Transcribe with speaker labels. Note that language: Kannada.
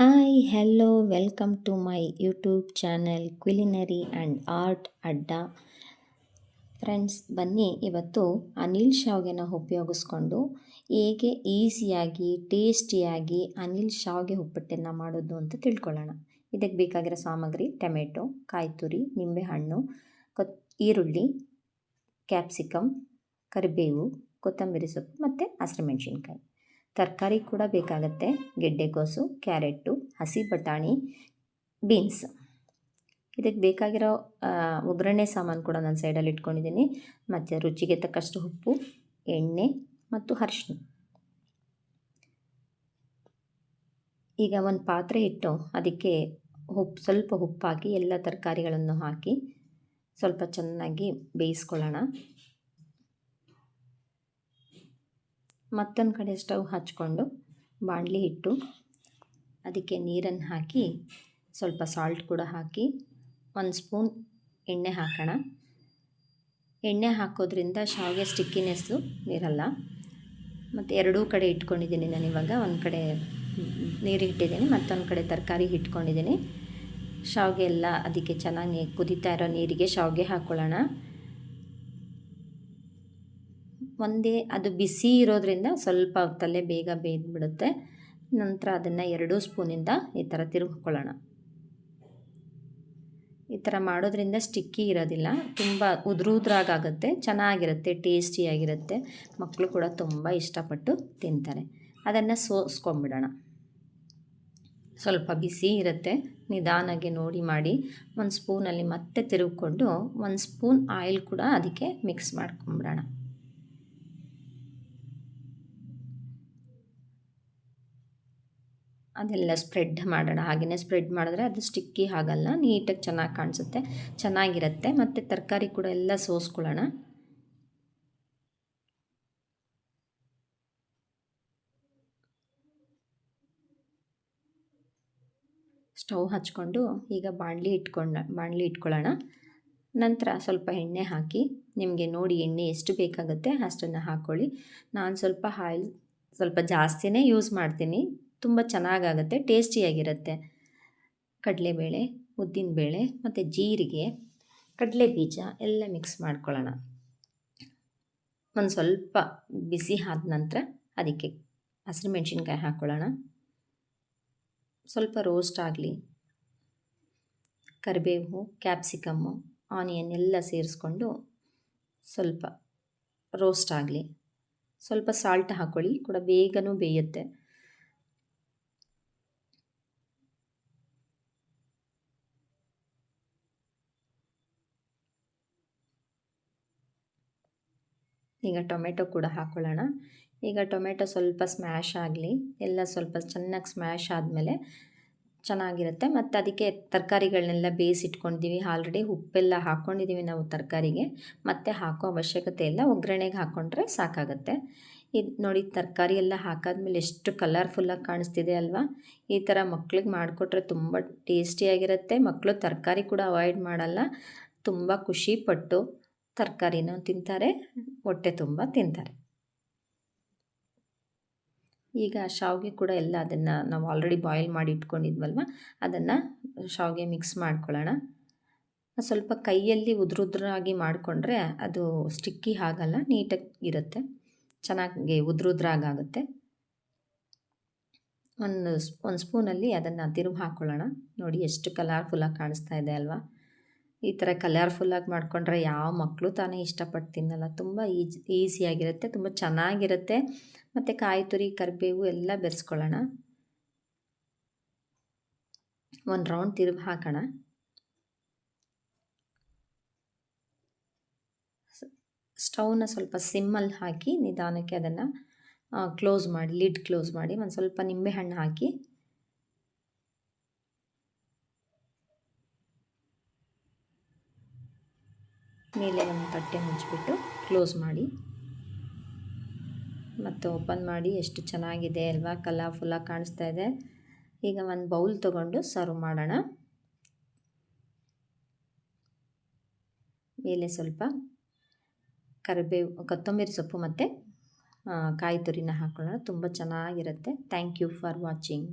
Speaker 1: Hi hello welcome to my YouTube channel culinary and art Adda. Friends, ಬನ್ನಿ ಇವತ್ತು ಅನಿಲ್ ಶಾವಿಗೆನ ಉಪಯೋಗಿಸ್ಕೊಂಡು ಹೇಗೆ ಈಸಿಯಾಗಿ ಟೇಸ್ಟಿಯಾಗಿ ಅನಿಲ್ ಶಾವಿಗೆ ಉಪ್ಪಿಟ್ಟನ್ನು ಮಾಡೋದು ಅಂತ ತಿಳ್ಕೊಳ್ಳೋಣ. ಇದಕ್ಕೆ ಬೇಕಾಗಿರೋ ಸಾಮಗ್ರಿ: ಟೊಮೆಟೊ, ಕಾಯಿ ತುರಿ, ನಿಂಬೆಹಣ್ಣು, ಈರುಳ್ಳಿ, ಕ್ಯಾಪ್ಸಿಕಮ್, ಕರಿಬೇವು, ಕೊತ್ತಂಬರಿ ಸೊಪ್ಪು ಮತ್ತು ಹಸಿಮೆಣ್ಸಿನ್ಕಾಯಿ. ತರಕಾರಿ ಕೂಡ ಬೇಕಾಗುತ್ತೆ: ಗೆಡ್ಡೆಕೋಸು, ಕ್ಯಾರೆಟು, ಹಸಿ ಬಟಾಣಿ, ಬೀನ್ಸ್. ಇದಕ್ಕೆ ಬೇಕಾಗಿರೋ ಒಗ್ಗರಣೆ ಸಾಮಾನು ಕೂಡ ನಾನು ಸೈಡಲ್ಲಿ ಇಟ್ಕೊಂಡಿದ್ದೀನಿ. ಮತ್ತು ರುಚಿಗೆ ತಕ್ಕಷ್ಟು ಉಪ್ಪು, ಎಣ್ಣೆ ಮತ್ತು ಅರಿಶಿನ. ಈಗ ಒಂದು ಪಾತ್ರೆ ಇಟ್ಟು ಅದಕ್ಕೆ ಸ್ವಲ್ಪ ಉಪ್ಪು ಹಾಕಿ ಎಲ್ಲ ತರಕಾರಿಗಳನ್ನು ಹಾಕಿ ಸ್ವಲ್ಪ ಚೆನ್ನಾಗಿ ಬೇಯಿಸ್ಕೊಳ್ಳೋಣ. ಮತ್ತೊಂದು ಕಡೆ ಸ್ಟವ್ ಹಚ್ಕೊಂಡು ಬಾಣಲಿ ಇಟ್ಟು ಅದಕ್ಕೆ ನೀರನ್ನು ಹಾಕಿ ಸ್ವಲ್ಪ ಸಾಲ್ಟ್ ಕೂಡ ಹಾಕಿ 1 ಸ್ಪೂನ್ ಎಣ್ಣೆ ಹಾಕೋಣ. ಎಣ್ಣೆ ಹಾಕೋದ್ರಿಂದ ಶಾವಿಗೆ ಸ್ಟಿಕ್ಕಿನೆಸ್ಸು ಇರಲ್ಲ. ಮತ್ತು ಎರಡೂ ಕಡೆ ಇಟ್ಕೊಂಡಿದ್ದೀನಿ ನಾನು. ಇವಾಗ ಒಂದು ಕಡೆ ನೀರು ಇಟ್ಟಿದ್ದೀನಿ, ಮತ್ತೊಂದು ಕಡೆ ತರಕಾರಿ ಇಟ್ಕೊಂಡಿದ್ದೀನಿ. ಶಾವಿಗೆ ಎಲ್ಲ ಅದಕ್ಕೆ ಚೆನ್ನಾಗಿ ಕುದೀತಾ ಇರೋ ನೀರಿಗೆ ಶಾವಿಗೆ ಹಾಕ್ಕೊಳ್ಳೋಣ. ಒಂದೇ ಅದು ಬಿಸಿ ಇರೋದ್ರಿಂದ ಸ್ವಲ್ಪ ಹೊತ್ತಲ್ಲೇ ಬೇಗ ಬೇಯ್ದುಬಿಡುತ್ತೆ. ನಂತರ ಅದನ್ನು 2 ಸ್ಪೂನಿಂದ ಈ ಥರ ತಿರುಗಿಕೊಳ್ಳೋಣ. ಈ ಥರ ಮಾಡೋದ್ರಿಂದ ಸ್ಟಿಕ್ಕಿ ಇರೋದಿಲ್ಲ, ತುಂಬ ಉದುರಾಗುತ್ತೆ, ಚೆನ್ನಾಗಿರುತ್ತೆ, ಟೇಸ್ಟಿಯಾಗಿರುತ್ತೆ. ಮಕ್ಕಳು ಕೂಡ ತುಂಬ ಇಷ್ಟಪಟ್ಟು ತಿಂತಾರೆ. ಅದನ್ನು ಸೋಸ್ಕೊಂಬಿಡೋಣ. ಸ್ವಲ್ಪ ಬಿಸಿ ಇರುತ್ತೆ, ನಿಧಾನಾಗಿ ನೋಡಿ ಮಾಡಿ. 1 ಸ್ಪೂನಲ್ಲಿ ಮತ್ತೆ ತಿರುಗಿಕೊಂಡು 1 ಸ್ಪೂನ್ ಆಯಿಲ್ ಕೂಡ ಅದಕ್ಕೆ ಮಿಕ್ಸ್ ಮಾಡ್ಕೊಂಬಿಡೋಣ. ಅದೆಲ್ಲ ಸ್ಪ್ರೆಡ್ ಮಾಡೋಣ. ಹಾಗೆಯೇ ಸ್ಪ್ರೆಡ್ ಮಾಡಿದ್ರೆ ಅದು ಸ್ಟಿಕ್ಕಿ ಆಗಲ್ಲ, ನೀಟಾಗಿ ಚೆನ್ನಾಗಿ ಕಾಣಿಸುತ್ತೆ, ಚೆನ್ನಾಗಿರುತ್ತೆ. ಮತ್ತು ತರಕಾರಿ ಕೂಡ ಎಲ್ಲ ಸೋಸ್ಕೊಳ್ಳೋಣ. ಸ್ಟವ್ ಹಚ್ಕೊಂಡು ಈಗ ಬಾಣಲಿ ಇಟ್ಕೊಳ್ಳೋಣ. ನಂತರ ಸ್ವಲ್ಪ ಎಣ್ಣೆ ಹಾಕಿ, ನಿಮಗೆ ನೋಡಿ ಎಣ್ಣೆ ಎಷ್ಟು ಬೇಕಾಗುತ್ತೆ ಅಷ್ಟನ್ನು ಹಾಕ್ಕೊಳ್ಳಿ. ನಾನು ಸ್ವಲ್ಪ ಜಾಸ್ತಿನೇ ಯೂಸ್ ಮಾಡ್ತೀನಿ, ತುಂಬ ಚೆನ್ನಾಗಾಗುತ್ತೆ, ಟೇಸ್ಟಿಯಾಗಿರುತ್ತೆ. ಕಡಲೆಬೇಳೆ, ಉದ್ದಿನಬೇಳೆ ಮತ್ತು ಜೀರಿಗೆ, ಕಡಲೆ ಬೀಜ ಎಲ್ಲ ಮಿಕ್ಸ್ ಮಾಡ್ಕೊಳ್ಳೋಣ. ಒಂದು ಸ್ವಲ್ಪ ಬಿಸಿ ಆದ ನಂತರ ಅದಕ್ಕೆ ಹಸಿಮೆಣ್ಸಿನ್ಕಾಯಿ ಹಾಕ್ಕೊಳ್ಳೋಣ. ಸ್ವಲ್ಪ ರೋಸ್ಟ್ ಆಗಲಿ. ಕರಿಬೇವು, ಕ್ಯಾಪ್ಸಿಕಮ್ಮು, ಆನಿಯನ್ ಎಲ್ಲ ಸೇರಿಸ್ಕೊಂಡು ಸ್ವಲ್ಪ ರೋಸ್ಟ್ ಆಗಲಿ. ಸ್ವಲ್ಪ ಸಾಲ್ಟ್ ಹಾಕ್ಕೊಳ್ಳಿ, ಕೂಡ ಬೇಗನೂ ಬೇಯುತ್ತೆ. ಈಗ ಟೊಮೆಟೊ ಕೂಡ ಹಾಕ್ಕೊಳ್ಳೋಣ. ಈಗ ಟೊಮೆಟೊ ಸ್ವಲ್ಪ ಸ್ಮ್ಯಾಶ್ ಆಗಲಿ, ಎಲ್ಲ ಸ್ವಲ್ಪ ಚೆನ್ನಾಗಿ ಸ್ಮ್ಯಾಶ್ ಆದಮೇಲೆ ಚೆನ್ನಾಗಿರುತ್ತೆ. ಮತ್ತು ಅದಕ್ಕೆ ತರಕಾರಿಗಳನ್ನೆಲ್ಲ ಬೇಯಿಸಿಟ್ಕೊಂಡಿದ್ದೀವಿ ಆಲ್ರೆಡಿ, ಉಪ್ಪೆಲ್ಲ ಹಾಕ್ಕೊಂಡಿದ್ದೀವಿ ನಾವು ತರಕಾರಿಗೆ, ಮತ್ತು ಹಾಕೋ ಅವಶ್ಯಕತೆ ಇಲ್ಲ, ಒಗ್ಗರಣೆಗೆ ಹಾಕ್ಕೊಂಡ್ರೆ ಸಾಕಾಗುತ್ತೆ. ಇದು ನೋಡಿ, ತರಕಾರಿ ಎಲ್ಲ ಹಾಕಾದ್ಮೇಲೆ ಎಷ್ಟು ಕಲರ್ಫುಲ್ಲಾಗಿ ಕಾಣಿಸ್ತಿದೆ ಅಲ್ವಾ? ಈ ಥರ ಮಕ್ಳಿಗೆ ಮಾಡಿಕೊಟ್ರೆ ತುಂಬ ಟೇಸ್ಟಿಯಾಗಿರುತ್ತೆ. ಮಕ್ಕಳು ತರಕಾರಿ ಕೂಡ ಅವಾಯ್ಡ್ ಮಾಡಲ್ಲ, ತುಂಬ ಖುಷಿಪಟ್ಟು ತರಕಾರಿನೂ ತಿಂತಾರೆ, ಹೊಟ್ಟೆ ತುಂಬ ತಿಂತಾರೆ. ಈಗ ಶಾವಿಗೆ ಕೂಡ ಎಲ್ಲ ಅದನ್ನು ನಾವು ಆಲ್ರೆಡಿ ಬಾಯ್ಲ್ ಮಾಡಿ ಇಟ್ಕೊಂಡಿದ್ವಲ್ವ, ಅದನ್ನು ಶಾವಿಗೆ ಮಿಕ್ಸ್ ಮಾಡ್ಕೊಳ್ಳೋಣ. ಸ್ವಲ್ಪ ಕೈಯಲ್ಲಿ ಉದುರಾಗಿ ಮಾಡಿಕೊಂಡ್ರೆ ಅದು ಸ್ಟಿಕ್ಕಿ ಆಗಲ್ಲ, ನೀಟಾಗಿ ಇರುತ್ತೆ, ಚೆನ್ನಾಗಿ ಉದುರಾಗುತ್ತೆ. ಒಂದು ಸ್ಪೂನಲ್ಲಿ ಅದನ್ನು ತಿರುಗಿ ಹಾಕ್ಕೊಳ್ಳೋಣ. ನೋಡಿ ಎಷ್ಟು ಕಲರ್ಫುಲ್ಲಾಗಿ ಕಾಣಿಸ್ತಾ ಇದೆ ಅಲ್ವಾ? ಈ ಥರ ಕಲರ್ಫುಲ್ಲಾಗಿ ಮಾಡಿಕೊಂಡ್ರೆ ಯಾವ ಮಕ್ಕಳು ತಾನೇ ಇಷ್ಟಪಟ್ಟು ತಿನ್ನಲ್ಲ. ತುಂಬ ಈಸಿಯಾಗಿರುತ್ತೆ, ತುಂಬ ಚೆನ್ನಾಗಿರುತ್ತೆ. ಮತ್ತು ಕಾಯಿ ತುರಿ, ಕರಿಬೇವು ಎಲ್ಲ ಬೆರೆಸ್ಕೊಳ್ಳೋಣ. ಒಂದು ರೌಂಡ್ ತಿರುಗಿ ಹಾಕೋಣ. ಸ್ಟವ್ನ ಸ್ವಲ್ಪ ಸಿಮ್ಮಲ್ಲಿ ಹಾಕಿ ನಿಧಾನಕ್ಕೆ ಅದನ್ನು ಲಿಡ್ ಕ್ಲೋಸ್ ಮಾಡಿ ಒಂದು ಸ್ವಲ್ಪ ನಿಂಬೆಹಣ್ಣು ಹಾಕಿ ಮೇಲೆ ಒಂದು ತಟ್ಟೆ ಮುಚ್ಚಿಬಿಟ್ಟು ಕ್ಲೋಸ್ ಮಾಡಿ ಮತ್ತು ಓಪನ್ ಮಾಡಿ. ಎಷ್ಟು ಚೆನ್ನಾಗಿದೆ ಅಲ್ವಾ? ಕಲರ್ಫುಲ್ಲಾಗಿ ಕಾಣಿಸ್ತಾ ಇದೆ. ಈಗ ಒಂದು ಬೌಲ್ ತೊಗೊಂಡು ಸರ್ವ್ ಮಾಡೋಣ. ಮೇಲೆ ಸ್ವಲ್ಪ ಕರಿಬೇವು, ಕೊತ್ತಂಬರಿ ಸೊಪ್ಪು ಮತ್ತು ಕಾಯಿ ತುರಿನ ಹಾಕೊಳ್ಳೋಣ. ತುಂಬ ಚೆನ್ನಾಗಿರುತ್ತೆ. Thank you for watching.